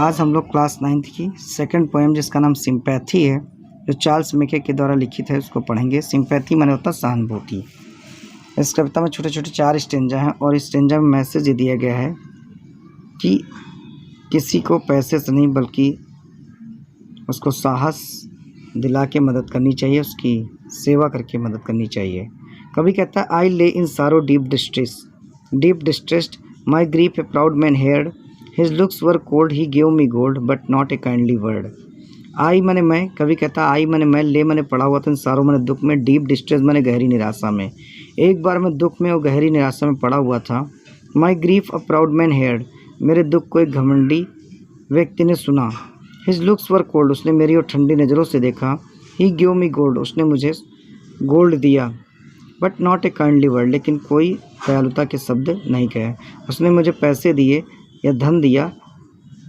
आज हम लोग क्लास 9th की सेकंड पोएम जिसका नाम सिंपैथी है, जो चार्ल्स मैके के द्वारा लिखित है, उसको पढ़ेंगे। सिंपैथी माने होता है सहानुभूति। इस कविता में छोटे छोटे 4 स्टेंजा हैं और इस स्टेंजा में मैसेज ये दिया गया है कि किसी को पैसे से नहीं बल्कि उसको साहस दिला के मदद करनी चाहिए, उसकी सेवा करके मदद करनी चाहिए। कवि कहता है, I lay in sorrow deep distressed my grief a proud man heard his looks were cold he gave me gold but not a kindly word. I mean मैं, कवि कहता है आई मने मैं, ले मने पड़ा हुआ था इन सारों मने दुख में, डीप डिस्ट्रेस मने गहरी निराशा में। एक बार मैं दुख में और गहरी निराशा में पड़ा हुआ था। My grief a proud man heard, मेरे दुख को एक घमंडी व्यक्ति ने सुना। हिज लुक्स वर कोल्ड, उसने मेरी और ठंडी नज़रों से देखा। ही गिव मी गोल्ड, उसने मुझे गोल्ड दिया। But not a kindly word, लेकिन कोई दयालुता के शब्द नहीं कहे। उसने मुझे पैसे दिए या धन दिया,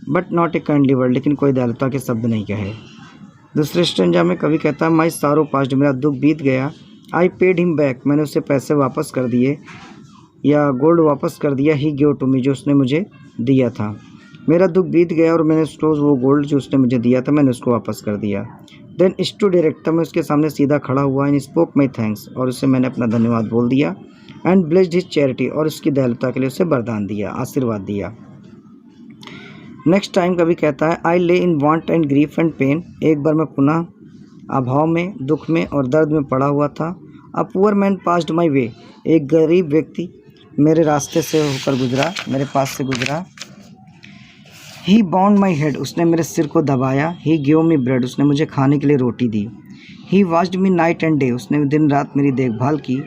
but not a kindly word, लेकिन कोई दयालुता के शब्द नहीं कहे। दूसरे स्टेंजा में कवि कहता है, माई सारो पास्ट, मेरा दुख बीत गया। आई पेड हिम बैक, मैंने उसे पैसे वापस कर दिए या गोल्ड वापस कर दिया। ही गिव टू मी, जो उसने मुझे दिया था। मेरा दुख बीत गया और मैंने उसको वो गोल्ड जो उसने मुझे दिया था मैंने उसको वापस कर दिया। देन स्टूड डायरेक्टर, मैं उसके सामने सीधा खड़ा हुआ। एंड स्पोक माई थैंक्स, और उससे मैंने अपना धन्यवाद बोल दिया। एंड ब्लेस्ड हिज चैरिटी, और उसकी दयालुता के लिए उसे वरदान दिया, आशीर्वाद दिया। नेक्स्ट टाइम कभी कहता है, I lay in want and grief and pain, एक बार मैं पुनः अभाव में, दुख में और दर्द में पड़ा हुआ था। A poor man passed my way, एक गरीब व्यक्ति मेरे रास्ते से होकर गुजरा, मेरे पास से गुजरा। ही बाउंड माई हेड, उसने मेरे सिर को दबाया। ही गिव मी ब्रेड, उसने मुझे खाने के लिए रोटी दी। He watched me night and day, उसने दिन रात मेरी देखभाल की।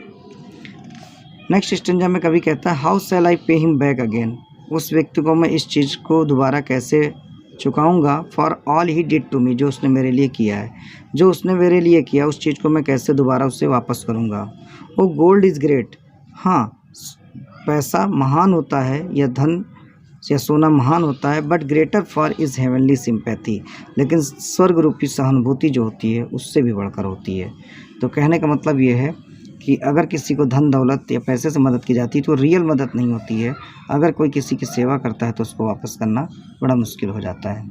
नेक्स्ट स्टेंजा में कभी कहता है, how shell I pay him back again, उस व्यक्ति को मैं इस चीज़ को दोबारा कैसे चुकाऊंगा। For all he did to me, जो उसने मेरे लिए किया है, जो उसने मेरे लिए किया उस चीज़ को मैं कैसे दोबारा उससे वापस करूंगा। वो गोल्ड इज़ ग्रेट, हाँ पैसा महान होता है या धन या सोना महान होता है, but greater for is heavenly sympathy, लेकिन स्वर्ग रूपी सहानुभूति जो होती है उससे भी बढ़कर होती है। तो कहने का मतलब ये है कि अगर किसी को धन दौलत या पैसे से मदद की जाती है तो रियल मदद नहीं होती है। अगर कोई किसी की सेवा करता है तो उसको वापस करना बड़ा मुश्किल हो जाता है।